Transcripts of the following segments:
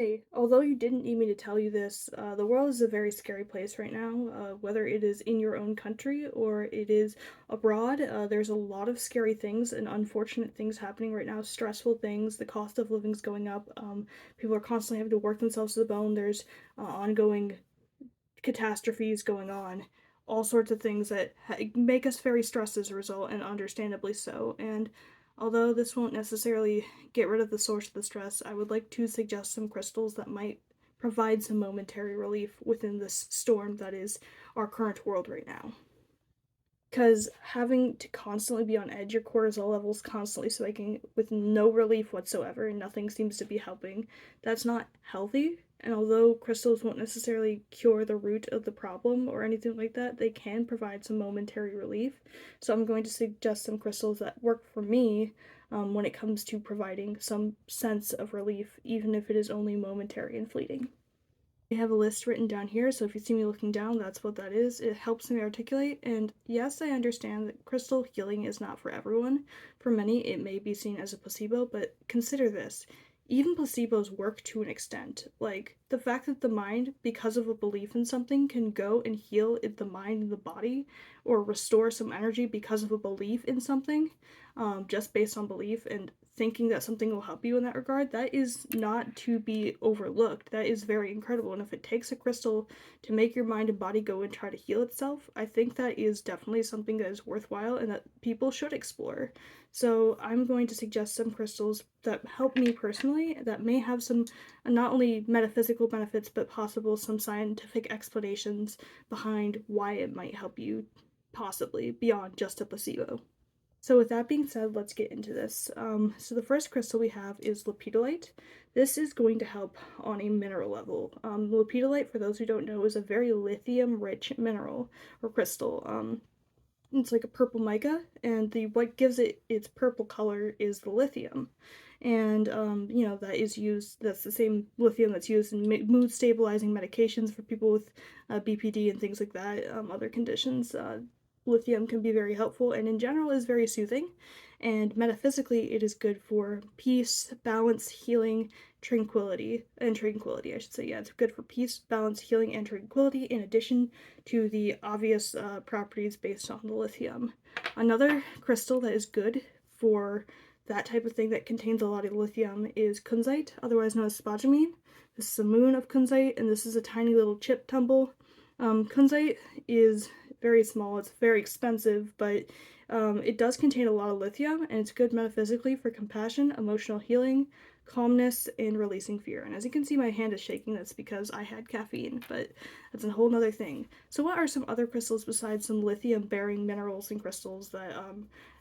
Hey, although you didn't need me to tell you this, the world is a very scary place right now. Whether it is in your own country or it is abroad, there's a lot of scary things and unfortunate things happening right now, stressful things. The cost of living's going up. People are constantly having to work themselves to the bone. There's ongoing catastrophes going on, all sorts of things that make us very stressed as a result, and understandably so. And although this won't necessarily get rid of the source of the stress, I would like to suggest some crystals that might provide some momentary relief within this storm that is our current world right now. Because having to constantly be on edge, your cortisol levels constantly spiking with no relief whatsoever, and nothing seems to be helping. That's not healthy. And although crystals won't necessarily cure the root of the problem or anything like that, they can provide some momentary relief. So I'm going to suggest some crystals that work for me when it comes to providing some sense of relief, even if it is only momentary and fleeting. I have a list written down here, so if you see me looking down, that's what that is. It helps me articulate, and yes, I understand that crystal healing is not for everyone. For many, it may be seen as a placebo, but consider this. Even placebos work to an extent. Like, the fact that the mind, because of a belief in something, can go and heal the mind and the body, or restore some energy because of a belief in something, just based on belief, and thinking that something will help you in that regard, that is not to be overlooked. That is very incredible. And if it takes a crystal to make your mind and body go and try to heal itself, I think that is definitely something that is worthwhile and that people should explore. So I'm going to suggest some crystals that help me personally, that may have some not only metaphysical benefits, but possible some scientific explanations behind why it might help you, possibly beyond just a placebo. So with that being said, let's get into this. So the first crystal we have is lepidolite. This is going to help on a mineral level. Lepidolite, for those who don't know, is a very lithium-rich mineral or crystal. It's like a purple mica, and the what gives it its purple color is the lithium. And that is used. That's the same lithium that's used in mood stabilizing medications for people with BPD and things like that. Other conditions. Lithium can be very helpful, and in general is very soothing. And metaphysically, it is good for peace, balance, healing, tranquility, I should say. Yeah, it's good for peace, balance, healing, and tranquility, in addition to the obvious properties based on the lithium. Another crystal that is good for that type of thing that contains a lot of lithium is kunzite, otherwise known as spodumene. This is a moon of kunzite, and this is a tiny little chip tumble. Kunzite is very small, it's very expensive, but it does contain a lot of lithium, and it's good metaphysically for compassion, emotional healing, calmness, and releasing fear. And as you can see, my hand is shaking. That's because I had caffeine, but that's a whole nother thing. So what are some other crystals besides some lithium-bearing minerals and crystals that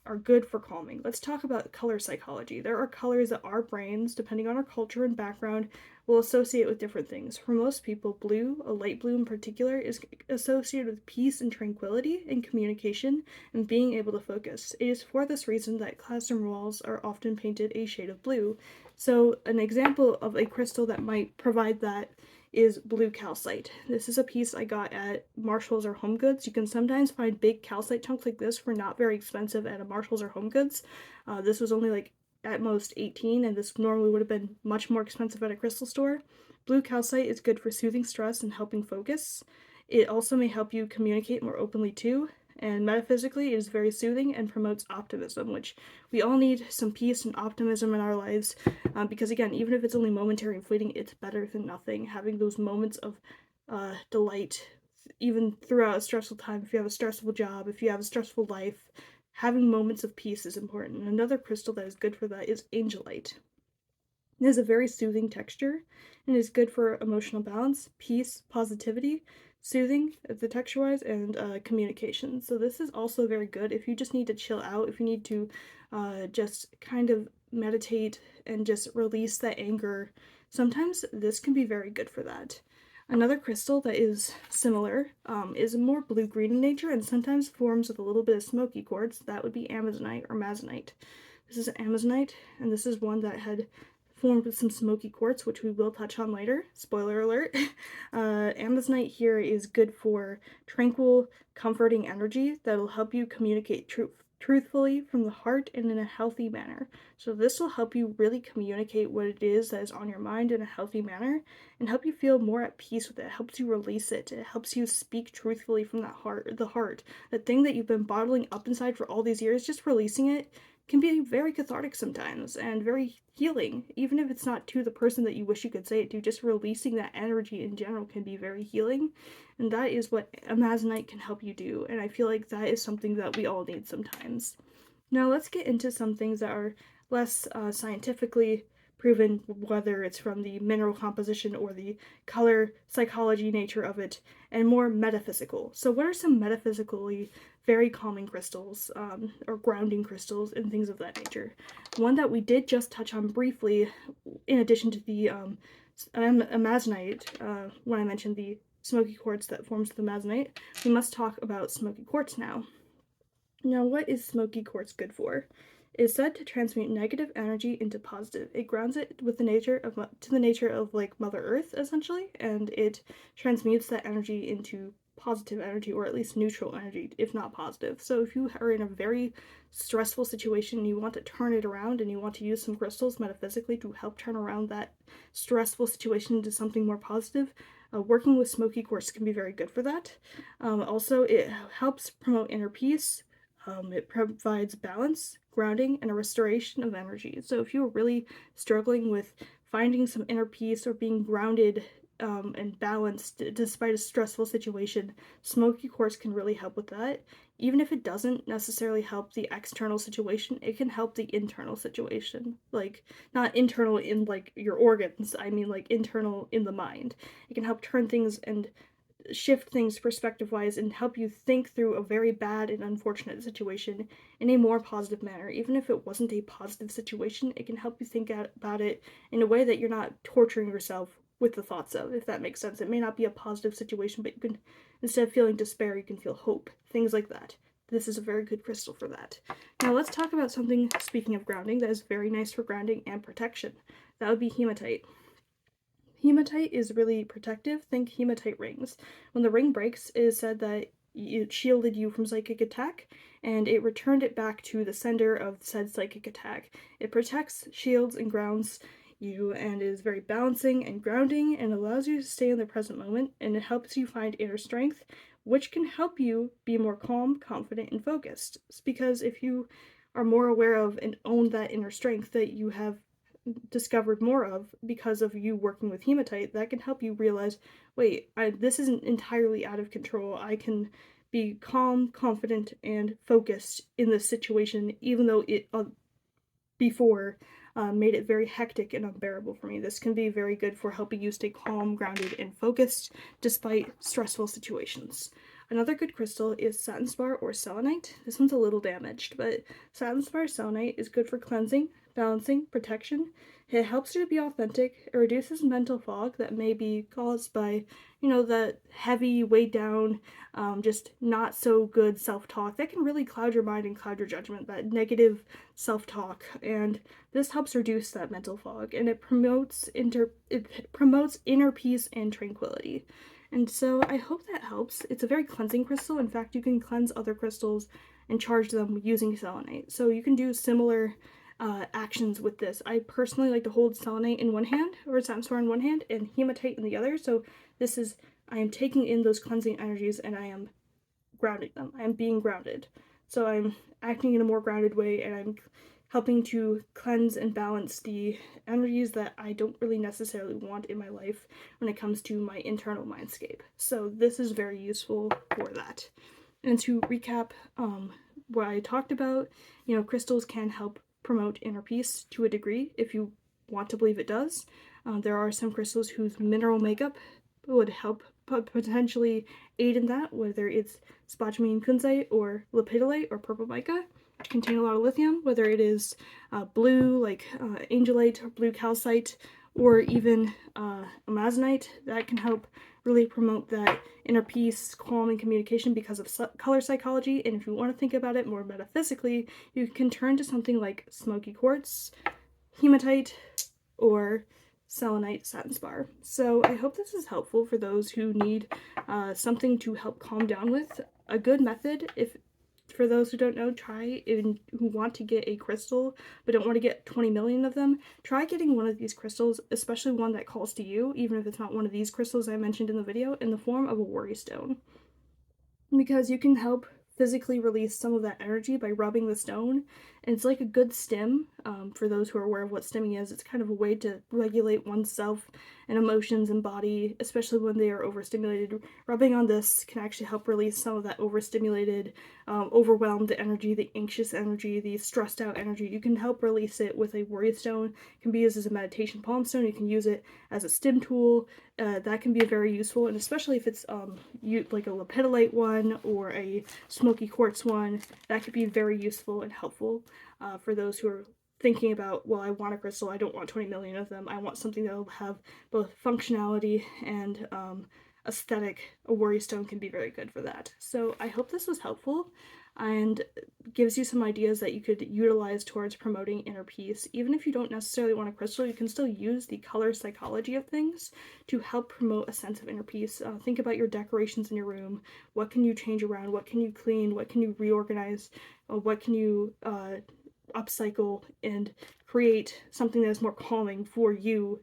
are good for calming? Let's talk about color psychology. There are colors that our brains, depending on our culture and background, will associate with different things. For most people, blue, a light blue in particular, is associated with peace and tranquility and communication and being able to focus. It is for this reason that classroom walls are often painted a shade of blue. So an example of a crystal that might provide that is blue calcite. This is a piece I got at Marshalls or Home Goods. You can sometimes find big calcite chunks like this for not very expensive at a Marshalls or Home Goods. This was only like at most 18, and this normally would have been much more expensive at a crystal store. Blue calcite is good for soothing stress and helping focus. It also may help you communicate more openly too, and metaphysically it is very soothing and promotes optimism, which we all need some peace and optimism in our lives, because again, even if it's only momentary and fleeting, it's better than nothing. Having those moments of delight, even throughout a stressful time, if you have a stressful job, if you have a stressful life, having moments of peace is important. And another crystal that is good for that is angelite. It has a very soothing texture and is good for emotional balance, peace, positivity, soothing, the texture wise, and communication. So this is also very good if you just need to chill out, if you need to just kind of meditate and just release that anger. Sometimes this can be very good for that. Another crystal that is similar is more blue-green in nature and sometimes forms with a little bit of smoky quartz. That would be amazonite or masonite. This is amazonite, and this is one that had formed with some smoky quartz, which we will touch on later. Spoiler alert. Amazonite here is good for tranquil, comforting energy that'll help you communicate truth truthfully from the heart and in a healthy manner. So this will help you really communicate what it is that is on your mind in a healthy manner and help you feel more at peace with it. It helps you release it. It helps you speak truthfully from that heart, the heart. The thing that you've been bottling up inside for all these years, just releasing it can be very cathartic sometimes and very healing. Even if it's not to the person that you wish you could say it to, just releasing that energy in general can be very healing. And that is what Amazonite can help you do. And I feel like that is something that we all need sometimes. Now let's get into some things that are less scientifically proven, whether it's from the mineral composition or the color psychology nature of it, and more metaphysical. So what are some metaphysically very calming crystals, or grounding crystals and things of that nature? One that we did just touch on briefly, in addition to the amazonite, when I mentioned the smoky quartz that forms the amazonite, we must talk about smoky quartz now. Now, what is smoky quartz good for? It is said to transmute negative energy into positive. It grounds it with the nature of like Mother Earth, essentially, and it transmutes that energy into positive energy, or at least neutral energy, if not positive. So if you are in a very stressful situation and you want to turn it around and you want to use some crystals metaphysically to help turn around that stressful situation into something more positive, working with smoky quartz can be very good for that. Also, it helps promote inner peace. It provides balance, grounding, and a restoration of energy. So if you're really struggling with finding some inner peace or being grounded and balanced despite a stressful situation, smoky quartz can really help with that. Even if it doesn't necessarily help the external situation, it can help the internal situation. Like, not internal in like your organs, I mean like internal in the mind. It can help turn things and shift things perspective wise and help you think through a very bad and unfortunate situation in a more positive manner. Even if it wasn't a positive situation, it can help you think about it in a way that you're not torturing yourself with the thoughts of, if that makes sense. It may not be a positive situation, but you can, instead of feeling despair, you can feel hope, things like that. This is a very good crystal for that. Now let's talk about something, speaking of grounding, that is very nice for grounding and protection. That would be hematite. Hematite is really protective. Think hematite rings. When the ring breaks, it is said that it shielded you from psychic attack, and it returned it back to the sender of said psychic attack. It protects, shields, and grounds you, and is very balancing and grounding, and allows you to stay in the present moment, and it helps you find inner strength, which can help you be more calm, confident, and focused. It's because if you are more aware of and own that inner strength that you have discovered more of because of you working with hematite, that can help you realize, wait, this isn't entirely out of control. I can be calm, confident, and focused in this situation, even though it before made it very hectic and unbearable for me. This can be very good for helping you stay calm, grounded, and focused despite stressful situations. Another good crystal is satin spar or selenite. This one's a little damaged, but satin spar selenite is good for cleansing, balancing, protection. It helps you to be authentic. It reduces mental fog that may be caused by, that heavy, weighed down, just not so good self-talk that can really cloud your mind and cloud your judgment, that negative self-talk. And this helps reduce that mental fog, and it promotes inner peace and tranquility. And so I hope that helps. It's a very cleansing crystal. In fact, you can cleanse other crystals and charge them using selenite. So you can do similar actions with this. I personally like to hold selenite in one hand, or satin spar in one hand, and hematite in the other. So I am taking in those cleansing energies and I am grounding them. I am being grounded. So I'm acting in a more grounded way, and I'm helping to cleanse and balance the energies that I don't really necessarily want in my life when it comes to my internal mindscape. So this is very useful for that. And to recap what I talked about, crystals can help promote inner peace to a degree if you want to believe it does. There are some crystals whose mineral makeup would help potentially aid in that, whether it's spodumene kunzite or lepidolite or purple mica, which contain a lot of lithium, whether it is blue like angelite or blue calcite, or even amazonite, that can help really promote that inner peace, calm, and communication because of color psychology. And if you want to think about it more metaphysically, you can turn to something like smoky quartz, hematite, or selenite satin spar. So I hope this is helpful for those who need something to help calm down with. A good method for those who don't know, who want to get a crystal but don't want to get 20 million of them, try getting one of these crystals, especially one that calls to you, even if it's not one of these crystals I mentioned in the video, in the form of a worry stone. Because you can help physically release some of that energy by rubbing the stone. And it's like a good stim. For those who are aware of what stimming is, it's kind of a way to regulate oneself and emotions and body, especially when they are overstimulated. Rubbing on this can actually help release some of that overstimulated, overwhelmed energy, the anxious energy, the stressed out energy. You can help release it with a worry stone. It can be used as a meditation palm stone. You can use it as a stim tool. That can be very useful, and especially if it's like a lepidolite one or a smoky quartz one, that could be very useful and helpful for those who are thinking about, well, I want a crystal, I don't want 20 million of them, I want something that will have both functionality and aesthetic. A worry stone can be very good for that. So I hope this was helpful and gives you some ideas that you could utilize towards promoting inner peace. Even if you don't necessarily want a crystal, you can still use the color psychology of things to help promote a sense of inner peace. Think about your decorations in your room. What can you change around? What can you clean? What can you reorganize? What can you upcycle and create something that is more calming for you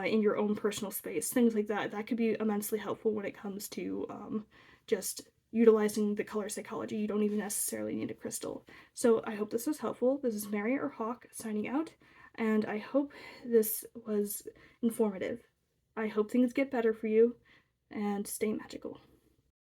in your own personal space? Things like that. That could be immensely helpful when it comes to just utilizing the color psychology. You don't even necessarily need a crystal. So I hope this was helpful. This is Mary or Hawk signing out, and I hope this was informative. I hope things get better for you, and stay magical.